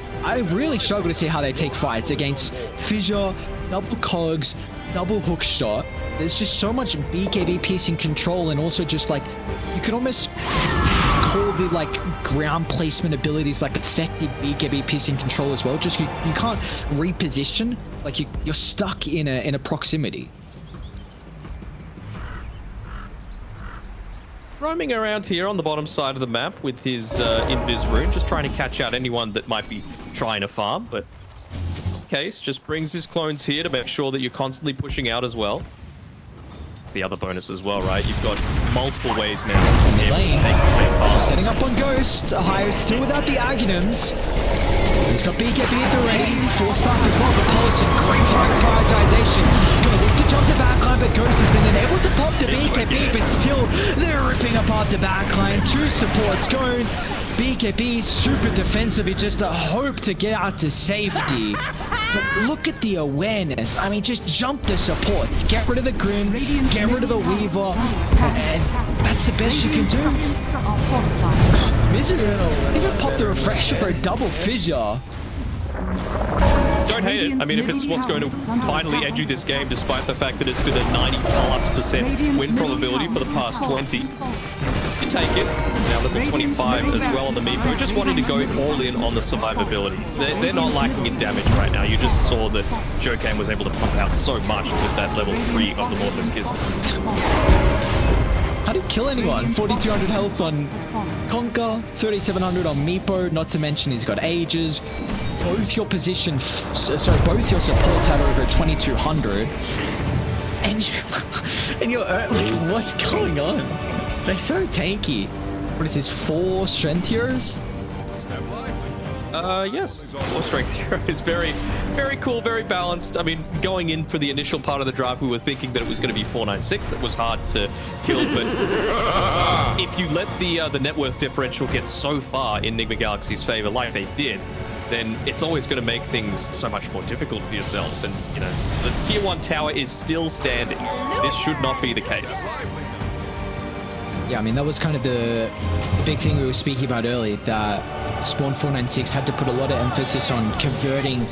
really struggle to see how they take fights against Fissure, double cogs, double hook shot. There's just so much BKB piercing control, and also just like you could almost call the like ground placement abilities like effective BKB piercing control as well. Just you can't reposition, like you're stuck in a proximity. Roaming around here on the bottom side of the map with his invis rune, just trying to catch out anyone that might be trying to farm, but Case just brings his clones here to make sure that you're constantly pushing out as well. It's the other bonus as well, right? You've got multiple ways now to take the same path. Setting up on Ghost. Ahio still without the Aghanim's. He's got BKB at the ready. 4-star to pop the policy. Great target prioritization. Gonna look to jump the backline, but Ghost has been unable to pop the BKB, but still they're ripping apart the backline. Two supports going. BKB super defensive. He just hope to get out to safety. But look at the awareness. I mean, just jump the support. Get rid of the Grim, get rid of the Weaver, and that's the best you can do. Mizu even popped the refresher for a double fissure. Don't hate it. I mean, if it's what's going to finally edge you this game, despite the fact that it's been a 90+% win probability for the past 20. You take it. Now level 25 as well on the Meepo. Just wanting to go all in on the survivability. They're not lacking in damage right now. You just saw that Jokane was able to pump out so much with that level 3 of the Morpheus Kisses. How did he kill anyone? 4,200 health on Conker, 3,700 on Meepo, not to mention he's got Ages. Both your both your supports had over 2,200. And you're like, what's going on? They're so tanky. What is this, 4 strength heroes? Yes. 4 strength heroes. Very, very cool, very balanced. I mean, going in for the initial part of the draft, we were thinking that it was going to be 496. That was hard to kill, but if you let the net worth differential get so far in Enigma Galaxy's favor, like they did, then it's always going to make things so much more difficult for yourselves. And, you know, the tier 1 tower is still standing. This should not be the case. Yeah, I mean, that was kind of the big thing we were speaking about earlier, that SPAWN.496 had to put a lot of emphasis on converting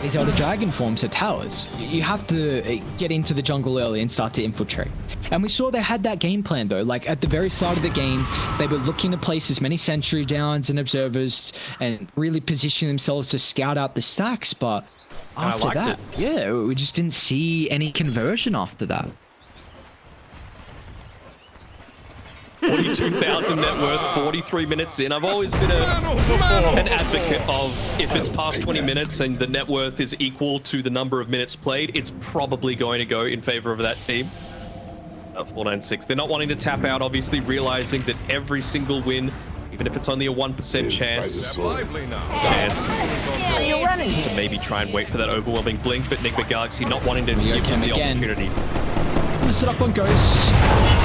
these Elder Dragon forms to towers. You have to get into the jungle early and start to infiltrate. And we saw they had that game plan, though. Like, at the very start of the game, they were looking to place as many sentry downs and observers and really position themselves to scout out the stacks, but after that, yeah, we just didn't see any conversion after that. 42,000 net worth, 43 minutes in. I've always been an advocate of, if it's past 20 minutes and the net worth is equal to the number of minutes played, it's probably going to go in favor of that team. 496. They're not wanting to tap out, obviously realizing that every single win even if it's only a 1% chance Where are you running to here? maybe try and wait for that overwhelming blink, but Enigma Galaxy not wanting to give him the again. opportunity. Set up on Ghost.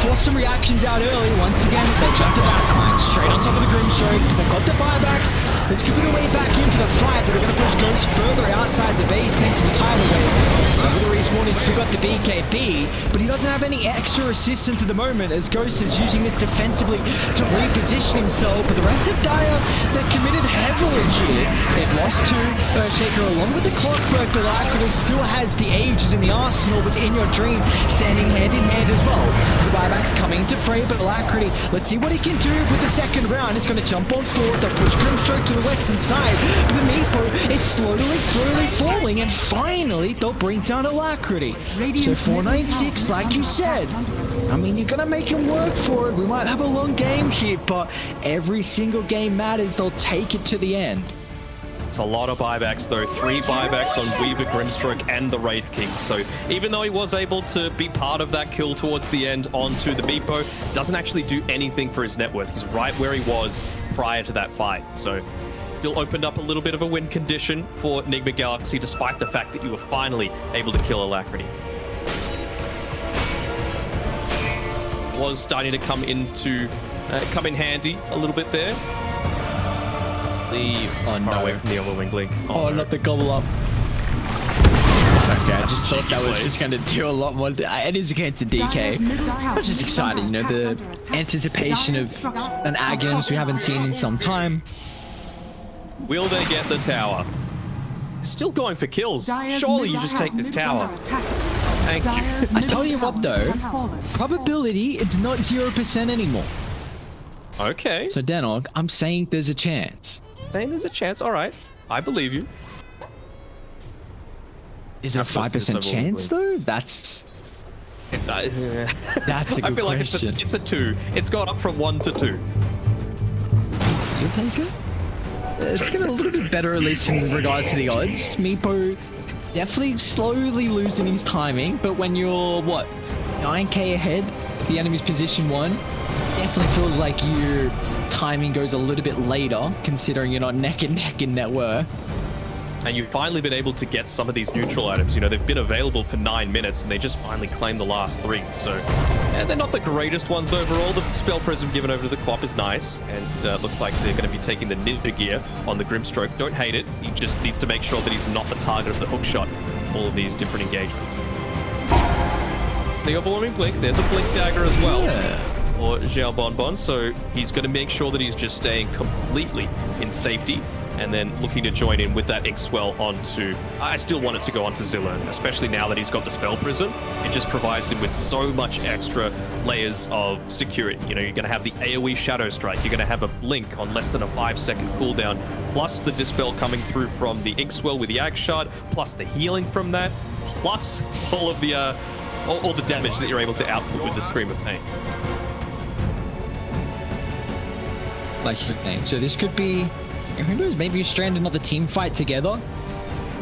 Force some reactions out early. Once again, they jump the backline. Straight on top of the Grimstroke. They've got the buybacks. Let's give it away back into the fight. They're going to push Ghost further outside the base next to the tidal wave. Over the respawn, he's still got the BKB, but he doesn't have any extra assistance at the moment as Ghost is using this defensively to reposition himself. But the rest of Dire, they're committed heavily here. They've lost to Earthshaker along with the Clockwork. The AlaCrity still has the Ages in the arsenal within your dream, standing hand in hand as well. The buyback's coming to fray, but AlaCrity, let's see what he can do with the second round. It's going to jump on forward. They'll push Grimstroke to the western side. But the Meepo is slowly falling, and finally they'll bring down AlaCrity. So 496, like you said, I mean, you're going to make him work for it. We might have a long game here, but every single game matters. They'll take it to the end. It's a lot of buybacks though. 3 buybacks on Weaver, Grimstroke, and the Wraith King. So even though he was able to be part of that kill towards the end onto the Meepo, doesn't actually do anything for his net worth. He's right where he was prior to that fight. So still opened up a little bit of a win condition for Enigma Galaxy, despite the fact that you were finally able to kill AlaCrity. Was starting to come in handy a little bit there. Far away from the overwing blink. Oh, not the gobble up. Okay, I just thought that was just going to do a lot more. It is against a DK. I was just excited, you know, the anticipation of an Aghanim we haven't seen in some time. Will they get the tower? Still going for kills. Surely you just take this tower. Thank you. I tell you what though, probability, it's not 0% anymore. Okay. So Denog, I'm saying there's a chance. Saying there's a chance. All right. I believe you. Is it a 5% chance though? That's a good I feel like question. it's a 2. It's gone up from 1 to 2. You'll take it? It's getting a little bit better, at least in regards to the odds. Meepo definitely slowly losing his timing, but when you're, what, 9k ahead of the enemy's position 1, definitely feels like your timing goes a little bit later, considering you're not neck and neck in net worth. And you've finally been able to get some of these neutral items. You know, they've been available for 9 minutes, and they just finally claimed the last 3. So, they're not the greatest ones overall. The Spell Prism given over to the QOP is nice, and looks like they're going to be taking the Ninja gear on the Grimstroke. Don't hate it. He just needs to make sure that he's not the target of the hookshot in all of these different engagements. The overwhelming blink. There's a blink dagger as well. Or Xiao Bonbon, so he's going to make sure that he's just staying completely in safety, and then looking to join in with that X-Swell onto... I still want it to go onto Zilla, especially now that he's got the Spell Prism. It just provides him with so much extra layers of security. You know, you're going to have the AoE Shadow Strike, you're going to have a Blink on less than a 5-second cooldown, plus the Dispel coming through from the Ink-Swell with the Ag Shard, plus the healing from that, plus all of the all the damage that you're able to output with the Scream of Pain. Like you think. So this could be, who knows, maybe you strand another team fight together.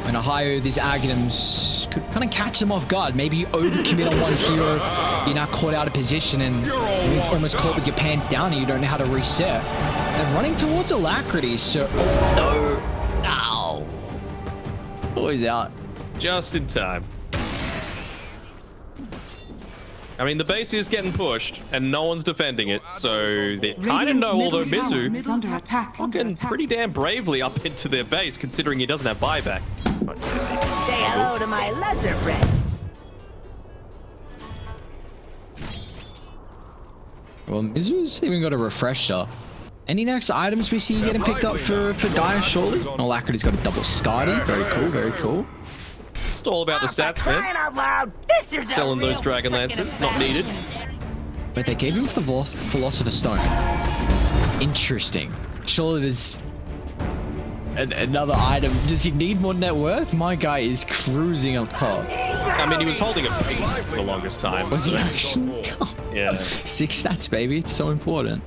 And Ohio, these Aghanims could kind of catch them off guard. Maybe you overcommit on one hero, you're now caught out of position and you're almost caught with your pants down and you don't know how to reset. And running towards AlaCrity, so no. Ow. Always out. Just in time. I mean, the base is getting pushed, and no one's defending it, so they kind of know, although Mizu fucking pretty damn bravely up into their base, considering he doesn't have buyback. Say hello to my lesser friends. Well, Mizu's even got a refresher. Any next items we see getting picked up for Dire, surely? AlaCrity's got a double Skadi. Very cool, very cool. Just all about the stats, man. Out loud, this is Selling those Dragon Lances, not needed. But they gave him the Philosopher's Stone. Interesting. Surely there's another item. Does he need more net worth? My guy is cruising up top. I mean, he was holding a piece for the longest time. Was he so- actually? Yeah. 6 stats, baby. It's so important.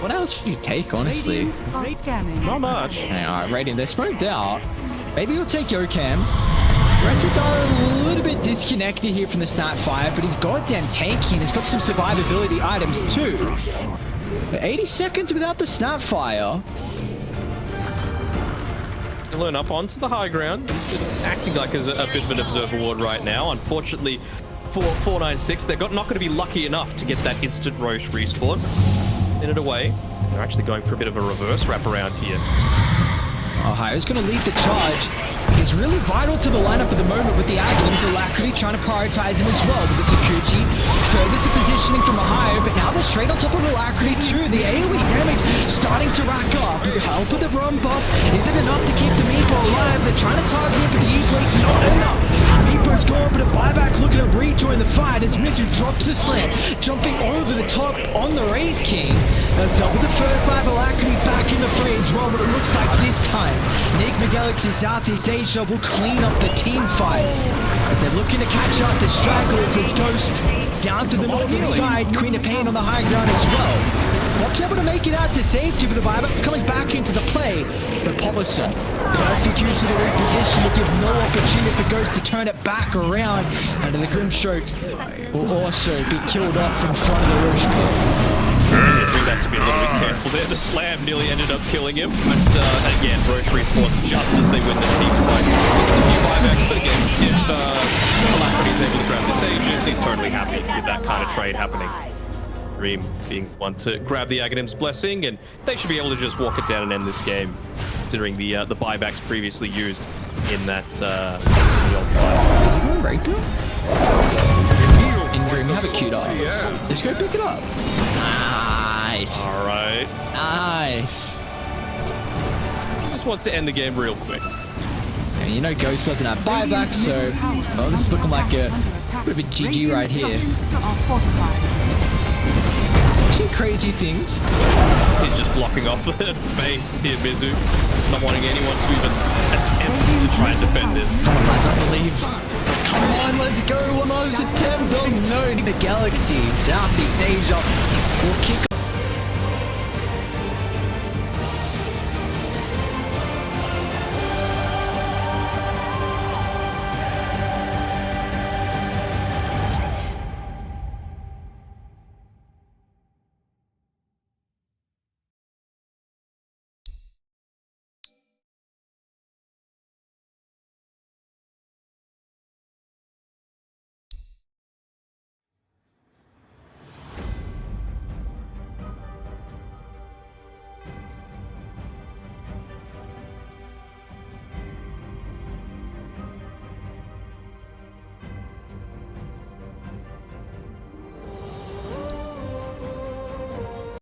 What else would you take, honestly? Not much. Hey, alright, Radiant, they're smoked out. Maybe you'll take Yokam. Residar a little bit disconnected here from the Snapfire, but he's goddamn tanky and he's got some survivability items too. But 80 seconds without the Snapfire. Learn up onto the high ground. He's acting like a bit of an observer ward right now. Unfortunately, for 496, they're not going to be lucky enough to get that instant Roche respawn. In it away. They're actually going for a bit of a reverse wraparound here. Oh, Ohio's going to lead the charge. He's really vital to the lineup at the moment with the Aghanim's. AlaCrity trying to prioritize him as well with the security. Further to positioning from Ohio, but now they're straight on top of AlaCrity too. The AoE damage starting to rack up. With the help of the Brum buff, isn't enough to keep the Meepo alive. They're trying to target him, but the E-Blade not enough. Meepo's gone, but a buyback looking to rejoin the fight as Mizu drops the slam, jumping over the top on the Wraith King. Double the first five, AlaCrity back in the fray as well, but it looks like this time Enigma Galaxy Southeast Asia will clean up the team fight as they're looking to catch up the stragglers as Ghost down to the northern side, Queen of Pain on the high ground as well. Pop's able to make it out to safety, but the buyback's coming back into the play. But Pomerson, perfect use of the reposition will give no opportunity for Ghost to turn it back around, and the Grimstroke will also be killed off in front of the Roche pit. He has to be a little bit careful there. The slam nearly ended up killing him, but again, Roche respawns just as they win the team fight. It's a few buybacks, but again, if AlaCrity is able to grab this Aegis, he's totally happy with that kind of trade happening. Dream being one to grab the Aghanim's Blessing, and they should be able to just walk it down and end this game, considering the buybacks previously used in that the old fight. Is he going right through? In Dream, have it queued up. Let's go pick it up. Nice. All right. Nice. Just wants to end the game real quick. And you know Ghost doesn't have buybacks, so well, this is looking like a bit of a GG right here. Actually, crazy things. He's just blocking off the base here, Mizu. Not wanting anyone to even attempt to try and defend this. Come on, lads, I believe. Come on, let's go. One last attempt. Oh no, the Galaxy, Southeast Asia will kick